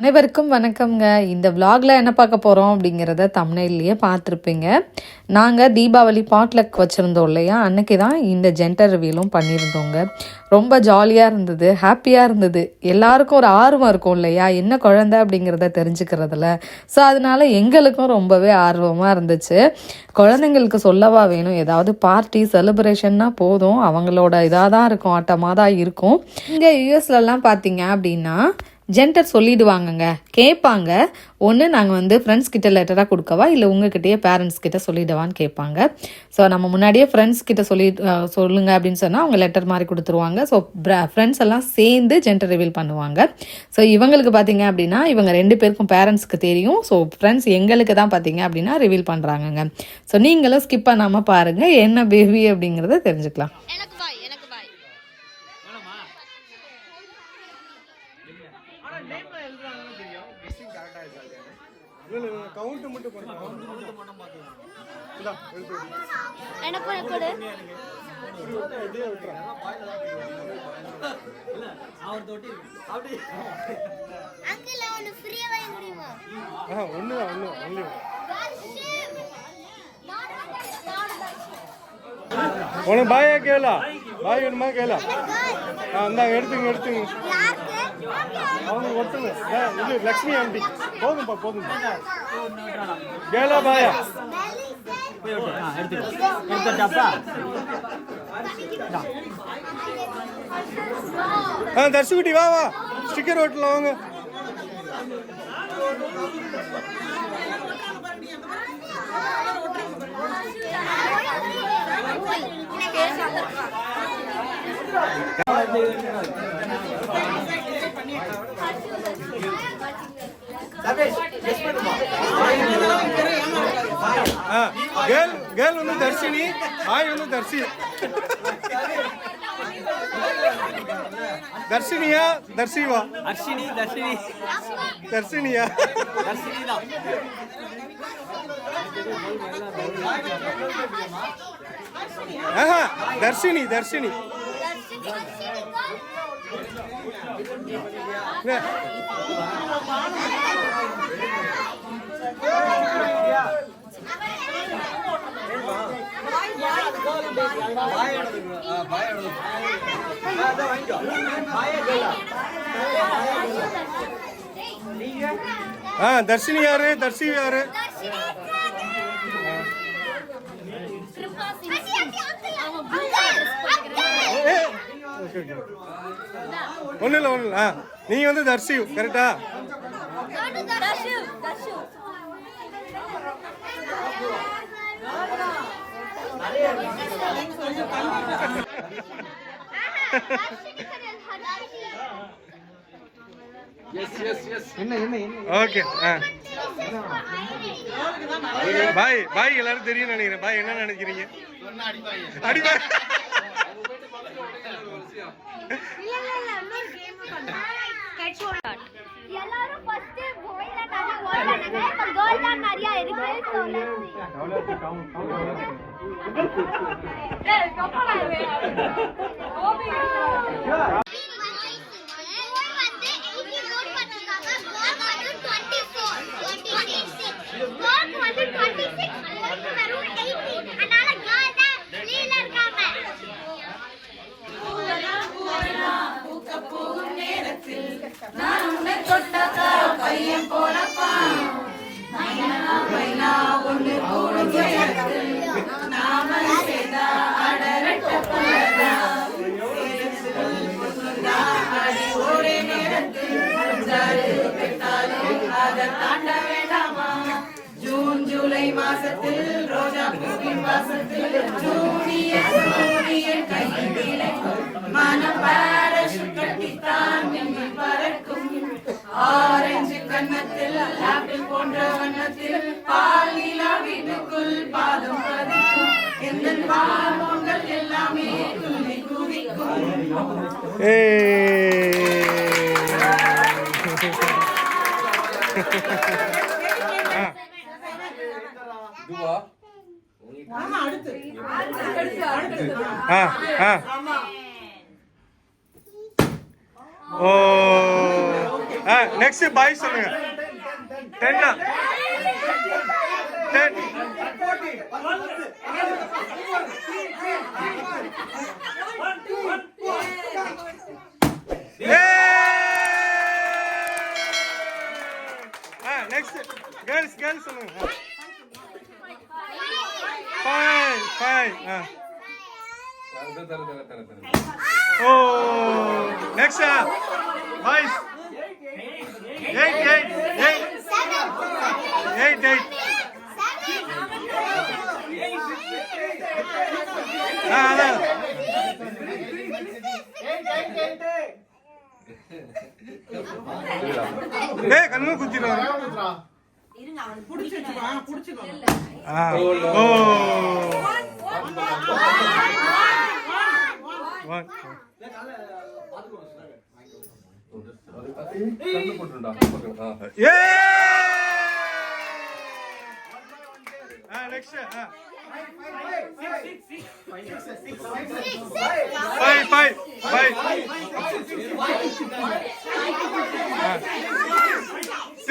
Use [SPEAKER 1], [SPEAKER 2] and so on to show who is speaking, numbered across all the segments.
[SPEAKER 1] அனைவருக்கும் வணக்கம்ங்க. இந்த vlogல என்ன பார்க்க போகிறோம் அப்படிங்கிறத தம்ப்நெயில்லையே பார்த்துருப்பீங்க. நாங்கள் தீபாவளி பாட்லக் வச்சுருந்தோம் இல்லையா, அன்றைக்கி தான் இந்த ஜெண்டர் ரிவீலும் பண்ணியிருந்தோங்க. ரொம்ப ஜாலியாக இருந்தது, ஹாப்பியாக இருந்தது. எல்லாருக்கும் ஒரு ஆர்வம் இருக்கும் இல்லையா, என்ன குழந்தை அப்படிங்கிறத தெரிஞ்சுக்கிறதுல. ஸோ அதனால எங்களுக்கும் ரொம்பவே ஆர்வமாக இருந்துச்சு. குழந்தைங்களுக்கு சொல்லவா வேணும், ஏதாவது பார்ட்டி செலிப்ரேஷன்னா போதும், அவங்களோட இதாக தான் இருக்கும், ஆட்டமாக தான் இருக்கும். இங்கே யூஎஸ்லலாம் பார்த்தீங்க அப்படின்னா ஜெண்டர் சொல்லிடுவாங்கங்க, கேட்பாங்க. ஒன்று நாங்கள் ஃப்ரெண்ட்ஸ் கிட்ட லெட்டராக கொடுக்கவா, இல்லை உங்ககிட்டயே பேரண்ட்ஸ் கிட்ட சொல்லிடவான்னு கேட்பாங்க. ஸோ நம்ம முன்னாடியே ஃப்ரெண்ட்ஸ் கிட்ட சொல்லுங்க அப்படின்னு சொன்னால் அவங்க லெட்டர் மாதிரி கொடுத்துருவாங்க. ஸோ ஃப்ரெண்ட்ஸ் எல்லாம் சேர்ந்து ஜெண்டர் ரிவீல் பண்ணுவாங்க. ஸோ இவங்களுக்கு பார்த்தீங்க அப்படின்னா இவங்க 2 பேருக்கும் பேரண்ட்ஸ்க்கு தெரியும். ஸோ ஃப்ரெண்ட்ஸ் எங்களுக்கு தான் பார்த்தீங்க அப்படின்னா ரிவீல் பண்ணுறாங்கங்க. ஸோ நீங்களும் ஸ்கிப் பண்ணாமல் பாருங்கள், என்ன பேபி அப்படிங்கிறத தெரிஞ்சுக்கலாம்.
[SPEAKER 2] கவுண்ட் மட்டும் பண்ணுங்க.
[SPEAKER 3] எனக்கு கொடு.
[SPEAKER 2] இதே விட்டுறா. இல்ல அவர் தொட்டி அப்படி
[SPEAKER 3] அங்கிள் அவன ஃப்ரீயா வாங்க முடியுமா?
[SPEAKER 2] ஒண்ணு உனக்கு பாயா கேளா, பாய் வேணுமா கேளா. அந்த எடுத்துங்க அவங்க ஒருத்தங்க. இது லக்ஷ்மி ஆண்டி. போதும் கேளா பாயா தர்சுகுட்டி வா ஸ்டிக்கர் ஓட்டலாம் வாங்க. கேர்ள் தர்ஷினி, பாய் தர்ஷி. தர்ஷினியா தர்ஷிவா? தர்ஷினியா தர்ஷினி தர்ஷினி யாரு? தர்ஷி யாரு? ஒண்ணு இல்ல நீங்க தர்ஷி கரெக்டா? ஓகே. பாய் எல்லாரும் தெரியும் நினைக்கிறேன். பாய் என்ன நினைக்கிறீங்க? அடிப்பாய்.
[SPEAKER 3] எல்லாரும் ஃபர்ஸ்ட் பாய் தான் நிறைய வால் பண்ணுங்க, இப்ப கேர்ள் தான் நிறைய இருக்கு. சோ லெட்ஸ் ஏய் கப்பலாவே ஓபி
[SPEAKER 4] ஜூன் ஜூலை மாசத்தில் ரோஜா பூவின் வாசத்தில் சூரியன் கையில் விளைக்கும் மனம் பாரஷூட் கட்டித்தான் மின்னல் பறக்கும். ஆரஞ்சு கன்னத்தில் ஆப்பிள் போன்ற வண்ணத்தில் பால் நிலா வீட்டுக்குள் பாதம் பதிக்கும். எந்த பாவங்கள் எல்லாமே துள்ளி குதிக்கும்.
[SPEAKER 2] ஓ நெக்ஸ்ட் பாய் சொல்லுங்க. 10 10 நெக்ஸ்ட் கேர்ள்ஸ் சொல்லுங்க. 5 ஓ நெக்ஸ்ட் பாய்ஸ் 8 அதான் கண்ணு குத்திடுவாங்க. ஓ நெக்ஸ்ட்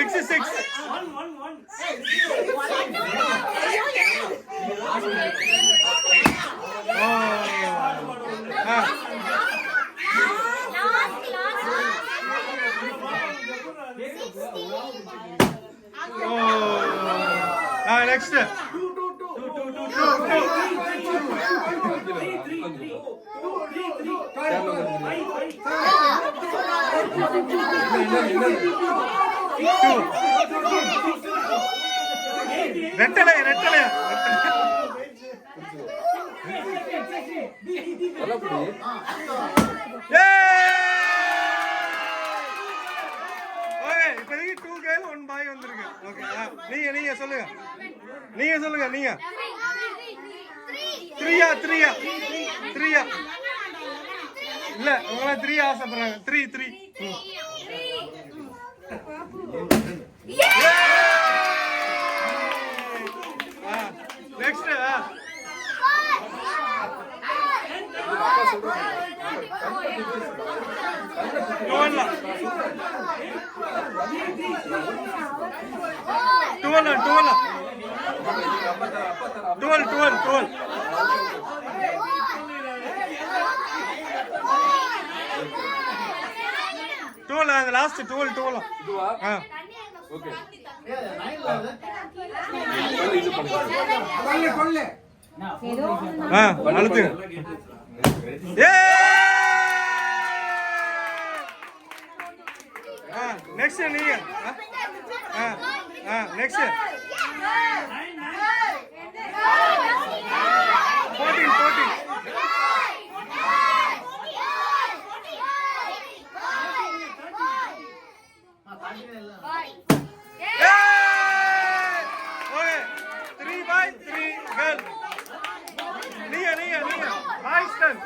[SPEAKER 2] 6 next 2 ரெட்டலை இப்போதைக்கு 2 கேர்ள் 1 பாய் வந்திருக்கு. ஓகே நீங்க சொல்லுங்க. நீங்க 3 இல்ல உங்கள 3 ஆசைப்படுறாங்க. 3 நெக்ஸ்ட் 12 அந்த லாஸ்ட் 12 ஓகே அழுத்து நெக்ஸ்ட் நீங்க next 14 Okay, 3 by 3 girl. Nia. Nice turn.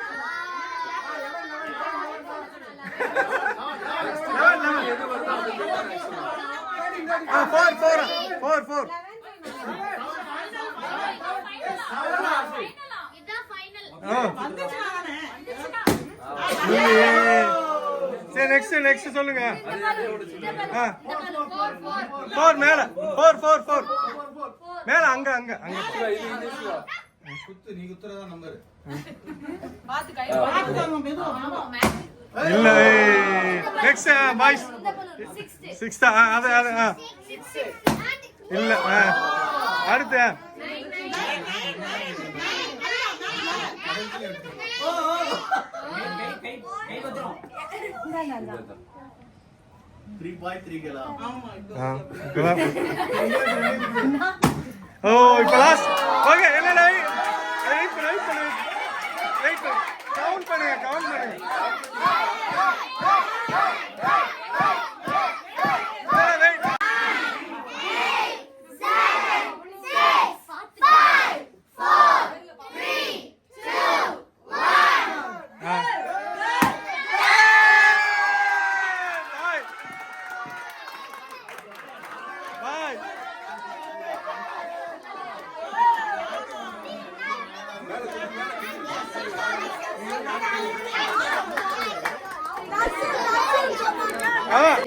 [SPEAKER 2] 4. சரி நெக்ஸ்ட் சொல்லுங்க. 4 மேல 4 மேல அங்க
[SPEAKER 5] குத்து நீ குத்துறதா நம்பர்
[SPEAKER 4] பாத்து கை பாத்து
[SPEAKER 2] இல்ல நெக்ஸ்ட் பாய்ஸ் 6 அது இல்ல அடுத்து
[SPEAKER 5] 3.3 கேலா
[SPEAKER 2] ஓ இப்போ லாஸ்ட் ஓகே இல்ல வெயிட் கவுண்ட் பண்ணுங்க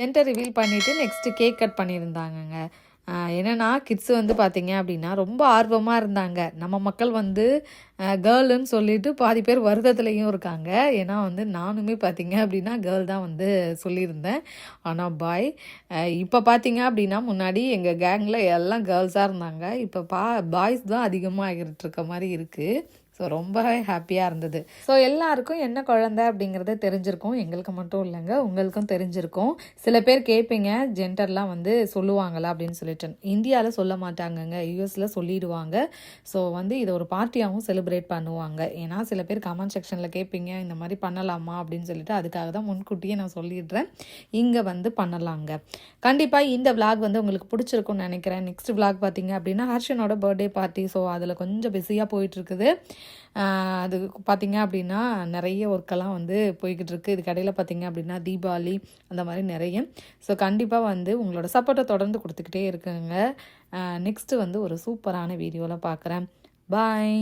[SPEAKER 1] ஜென்டர் ரிவீல் பண்ணிவிட்டு நெக்ஸ்ட்டு கேக் கட் பண்ணியிருந்தாங்கங்க. என்னென்னா கிட்ஸ் வந்து பார்த்திங்க அப்படின்னா ரொம்ப ஆர்வமாக இருந்தாங்க. நம்ம மக்கள் வந்து கேர்ளுன்னு சொல்லிட்டு பாதி பேர் வருத்தத்துலேயும் இருக்காங்க. ஏன்னா வந்து நானுமே பார்த்திங்க அப்படின்னா கேர்ள் தான் வந்து சொல்லியிருந்தேன். ஆனால் இப்போ பார்த்திங்க அப்படின்னா முன்னாடி எங்கள் கேங்கில் எல்லாம் கேர்ள்ஸாக இருந்தாங்க. இப்போ பாய்ஸ் தான் அதிகமாக ஆகிட்டு இருக்க மாதிரி இருக்குது. ஸோ ரொம்பவே ஹாப்பியாக இருந்தது. ஸோ எல்லாருக்கும் என்ன குழந்தை அப்படிங்கிறத தெரிஞ்சிருக்கும். எங்களுக்கு மட்டும் இல்லைங்க, உங்களுக்கும் தெரிஞ்சிருக்கும். சில பேர் கேட்பீங்க ஜென்டர்லாம் வந்து சொல்லுவாங்களா அப்படின்னு சொல்லிட்டு. இந்தியாவில் சொல்ல மாட்டாங்கங்க, யூஎஸில் சொல்லிடுவாங்க. ஸோ வந்து இதை ஒரு பார்ட்டியாகவும் செலிப்ரேட் பண்ணுவாங்க. ஏன்னா சில பேர் கமெண்ட் செக்ஷனில் கேட்பீங்க இந்த மாதிரி பண்ணலாமா அப்படின்னு சொல்லிட்டு. அதுக்காக தான் முன்கூட்டியே நான் சொல்லிடுறேன், இங்கே வந்து பண்ணலாங்க. கண்டிப்பாக இந்த விளாக் வந்து உங்களுக்கு பிடிச்சிருக்கும்னு நினைக்கிறேன். நெக்ஸ்ட் விளாக் பார்த்தீங்க அப்படின்னா ஹர்ஷனோட பர்த்டே பார்ட்டி. ஸோ அதில் கொஞ்சம் பிஸியாக போயிட்டுருக்குது. அது பார்த்திங்க அப்படின்னா நிறைய ஒர்க்கெல்லாம் வந்து போய்கிட்டு இருக்குது. இதுக்கு இடையில் பார்த்திங்க அப்படின்னா தீபாவளி அந்த மாதிரி நிறைய. ஸோ கண்டிப்பாக வந்து உங்களோட சப்போர்ட்டை தொடர்ந்து கொடுத்துக்கிட்டே இருக்குங்க. நெக்ஸ்ட்டு வந்து ஒரு சூப்பரான வீடியோவில் பார்க்குறேன். பாய்.